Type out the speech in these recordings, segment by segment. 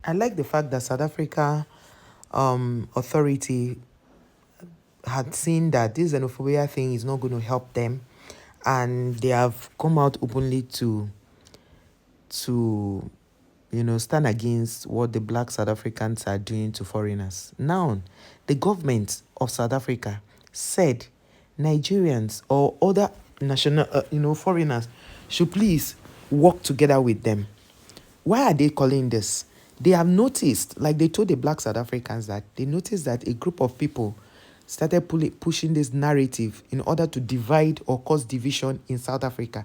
I like the fact that South Africa authority had seen that this xenophobia thing is not going to help them, and they have come out openly to stand against what the black South Africans are doing to foreigners. Now, the government of South Africa said Nigerians or other national, foreigners should please work together with them. Why are they calling this? They have noticed, like they told the black South Africans, that they noticed that a group of people started pushing this narrative in order to divide or cause division in South Africa.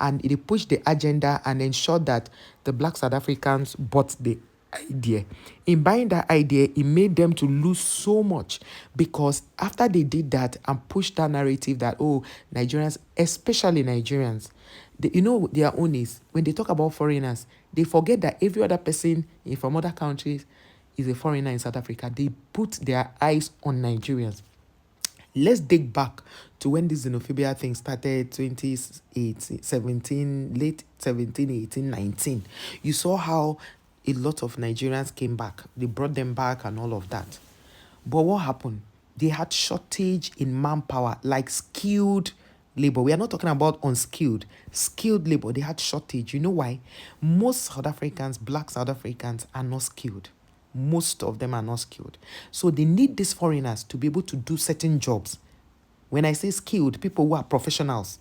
And they pushed the agenda and ensured that the black South Africans bought the idea. In buying that idea, it made them to lose so much, because after they did that and pushed that narrative that, oh, Nigerians, especially Nigerians, their own is, when they talk about foreigners, they forget that every other person from other countries is a foreigner in South Africa. They put their eyes on Nigerians. Let's dig back to when this xenophobia thing started, 2018, 17, late 17, 18, 19. You saw how a lot of Nigerians came back. They brought them back and all of that. But what happened? They had shortage in manpower, like skilled labor. We are not talking about unskilled, skilled labor. They had shortage. You know why? Most South Africans, black South Africans, are not skilled. Most of them are not skilled. So they need these foreigners to be able to do certain jobs. When I say skilled, people who are professionals,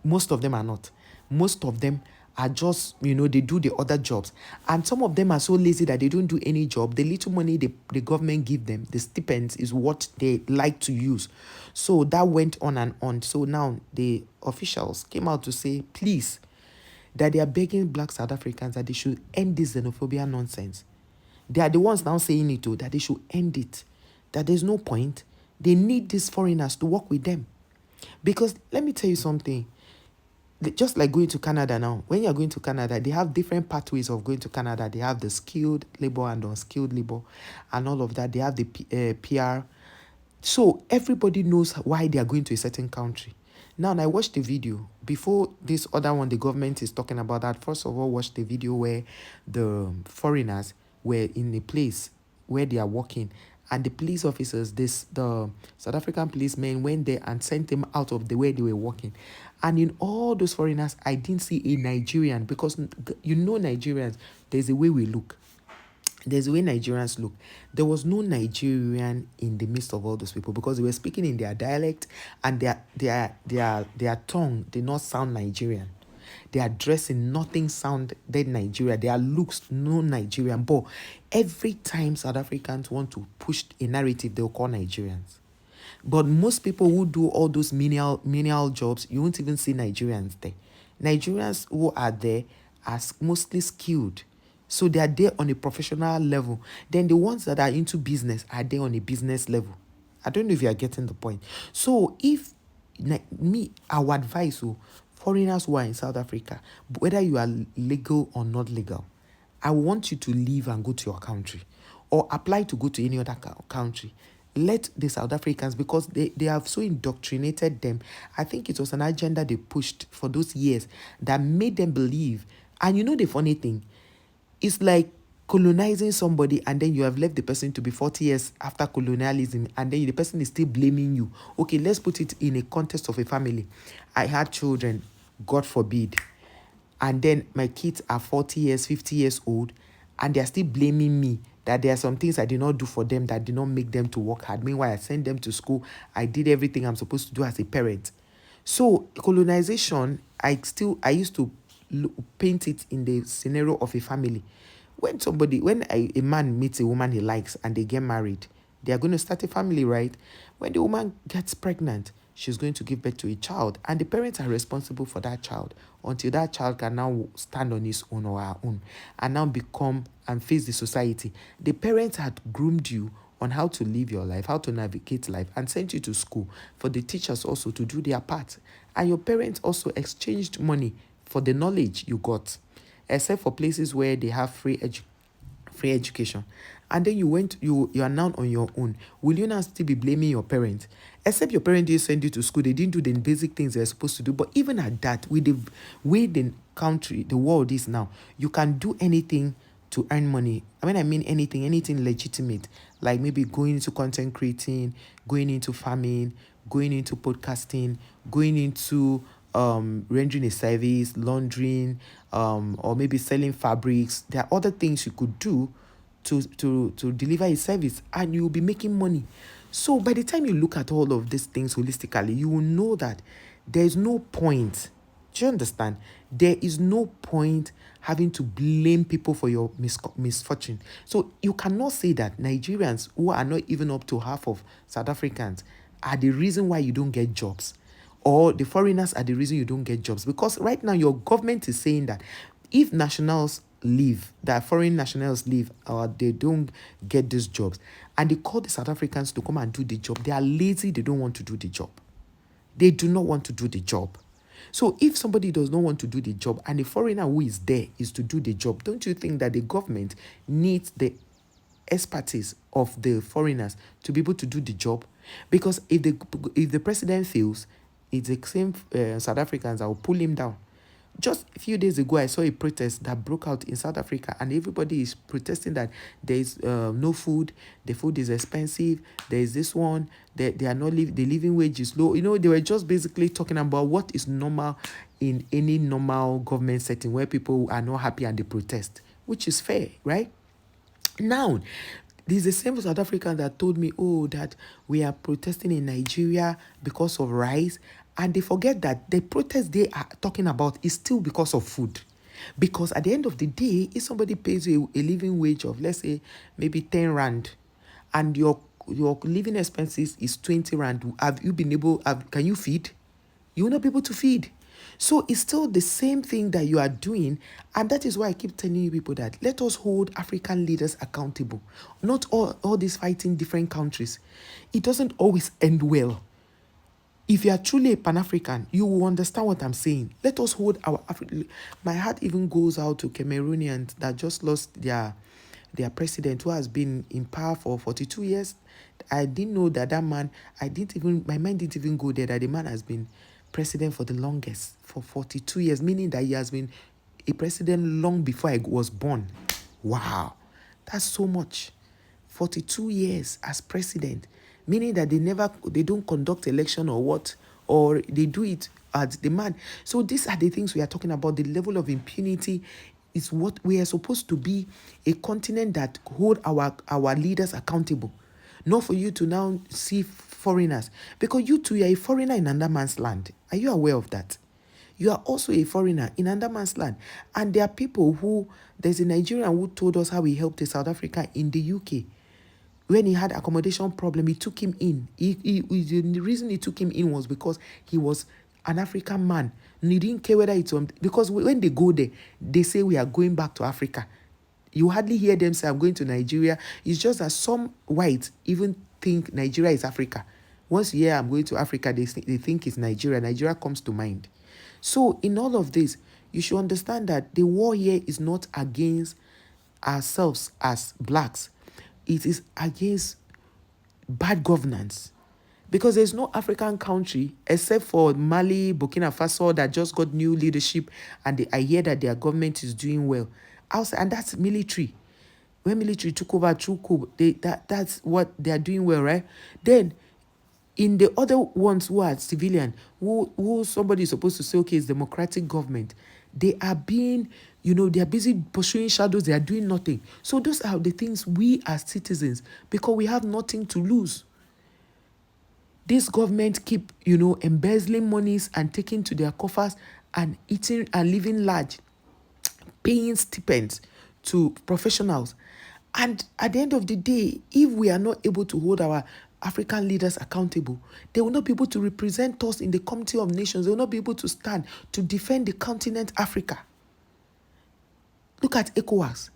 most of them are not. Most of them are just, they do the other jobs. And some of them are so lazy that they don't do any job. The little money the government give them, the stipends, is what they like to use. So that went on and on. So now the officials came out to say, please, that they are begging black South Africans that they should end this xenophobia nonsense. They are the ones now saying it too, that they should end it, that there's no point. They need these foreigners to work with them. Because let me tell you something, just like going to Canada now, when you're going to Canada, they have different pathways of going to Canada. They have the skilled labor and unskilled labor and all of that. They have the PR. So everybody knows why they are going to a certain country. Now, I watched the video. Before this other one, the government is talking about that. First of all, watch the video where the foreigners were in a place where they are working, and the police officers, the South African policemen, went there and sent them out of the way they were working. And in all those foreigners, I didn't see a Nigerian, because Nigerians, there's a way we look. There's a way Nigerians look. There was no Nigerian in the midst of all those people, because they were speaking in their dialect, and their tongue did not sound Nigerian. Their dressing, nothing sounded Nigeria. Their looks, no Nigerian. But every time South Africans want to push a narrative, they'll call Nigerians. But most people who do all those menial jobs, you won't even see Nigerians there. Nigerians who are there are mostly skilled. So they are there on a professional level. Then the ones that are into business are there on a business level. I don't know if you are getting the point. So if our advice, foreigners who are in South Africa, whether you are legal or not legal, I want you to leave and go to your country, or apply to go to any other country. Let the South Africans, because they have so indoctrinated them. I think it was an agenda they pushed for those years that made them believe. And the funny thing, it's like colonizing somebody, and then you have left the person to be 40 years after colonialism, and then the person is still blaming you. Okay, let's put it in a context of a family. I had children, God forbid, and then my kids are 40 years, 50 years old, and they are still blaming me that there are some things I did not do for them that did not make them to work hard. Meanwhile, I sent them to school. I did everything I'm supposed to do as a parent. So colonization, I used to paint it in the scenario of a family. When a man meets a woman he likes and they get married, they are going to start a family, right? When the woman gets pregnant, she's going to give birth to a child, and the parents are responsible for that child until that child can now stand on his own or her own and now become and face the society. The parents had groomed you on how to live your life, how to navigate life, and sent you to school for the teachers also to do their part. And your parents also exchanged money for the knowledge you got, except for places where they have free education. And then you are now on your own. Will you now still be blaming your parents? Except your parents didn't send you to school, they didn't do the basic things they're supposed to do. But even at that, with the way the world is now, you can do anything to earn money. When I mean anything legitimate, like maybe going into content creating, going into farming, going into podcasting, going into rendering a service, laundering, or maybe selling fabrics. There are other things you could do to deliver a service, and you'll be making money. So by the time you look at all of these things holistically, you will know that there is no point. Do you understand? There is no point having to blame people for your misfortune. So you cannot say that Nigerians, who are not even up to half of South Africans, are the reason why you don't get jobs, or the foreigners are the reason you don't get jobs. Because right now your government is saying that if nationals leave, that foreign nationals leave, or they don't get these jobs, and they call the South Africans to come and do the job, they are lazy, they don't want to do the job. They do not want to do the job. So if somebody does not want to do the job and the foreigner who is there is to do the job, don't you think that the government needs the expertise of the foreigners to be able to do the job? Because if the president fails, it's the same South Africans that will pull him down. Just a few days ago, I saw a protest that broke out in South Africa, and everybody is protesting that there is no food, the food is expensive, there is this one, they are not the living wage is low. They were just basically talking about what is normal in any normal government setting where people are not happy and they protest, which is fair, right? Now, there's the same South African that told me, that we are protesting in Nigeria because of rice. And they forget that the protest they are talking about is still because of food. Because at the end of the day, if somebody pays you a living wage of, let's say, maybe 10 rand, and your living expenses is 20 rand, can you feed? You will not be able to feed. So it's still the same thing that you are doing. And that is why I keep telling you people that let us hold African leaders accountable. Not all this fighting different countries. It doesn't always end well. If you are truly a Pan-African, you will understand what I'm saying. Let us hold our My heart even goes out to Cameroonians that just lost their president, who has been in power for 42 years. I didn't know that man, my mind didn't even go there, that the man has been president for the longest, for 42 years, meaning that he has been a president long before I was born. Wow, that's so much. 42 years as president, meaning that they don't conduct election or what, or they do it at demand. So these are the things we are talking about. The level of impunity is what we are supposed to be, a continent that hold our leaders accountable. Not for you to now see foreigners, because you too are a foreigner in another man's land. Are you aware of that? You are also a foreigner in another man's land. And there are people there's a Nigerian who told us how he helped a South African in the UK. When he had accommodation problem, he took him in. The reason he took him in was because he was an African man. And he didn't care whether it's because when they go there, they say we are going back to Africa. You hardly hear them say, I'm going to Nigeria. It's just that some whites even think Nigeria is Africa. Once you hear I'm going to Africa, they think it's Nigeria. Nigeria comes to mind. So in all of this, you should understand that the war here is not against ourselves as blacks. It is against bad governance. Because there's no African country except for Mali, Burkina Faso that just got new leadership, and I hear that their government is doing well. And that's military. When military took over through coup, that's what they are doing well, right? Then in the other ones who are civilian, who somebody is supposed to say, okay, it's democratic government, they are being, they are busy pursuing shadows, they are doing nothing. So those are the things we as citizens, because we have nothing to lose. This government keep, embezzling monies and taking to their coffers and eating and living large, paying stipends to professionals. And at the end of the day, if we are not able to hold our African leaders accountable, they will not be able to represent us in the Committee of Nations. They will not be able to stand to defend the continent Africa. Look at ECOWAS.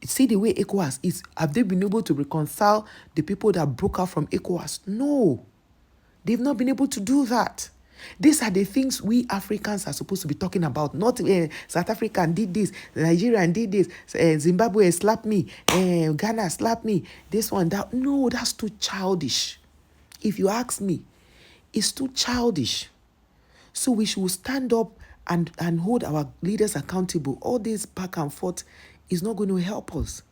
See the way ECOWAS is. Have they been able to reconcile the people that broke out from ECOWAS? No. They've not been able to do that. These are the things we Africans are supposed to be talking about. Not South African did this, Nigerian did this, Zimbabwe slapped me, Ghana slapped me, this one, that. No, that's too childish. If you ask me, it's too childish. So we should stand up and hold our leaders accountable. All this back and forth is not going to help us.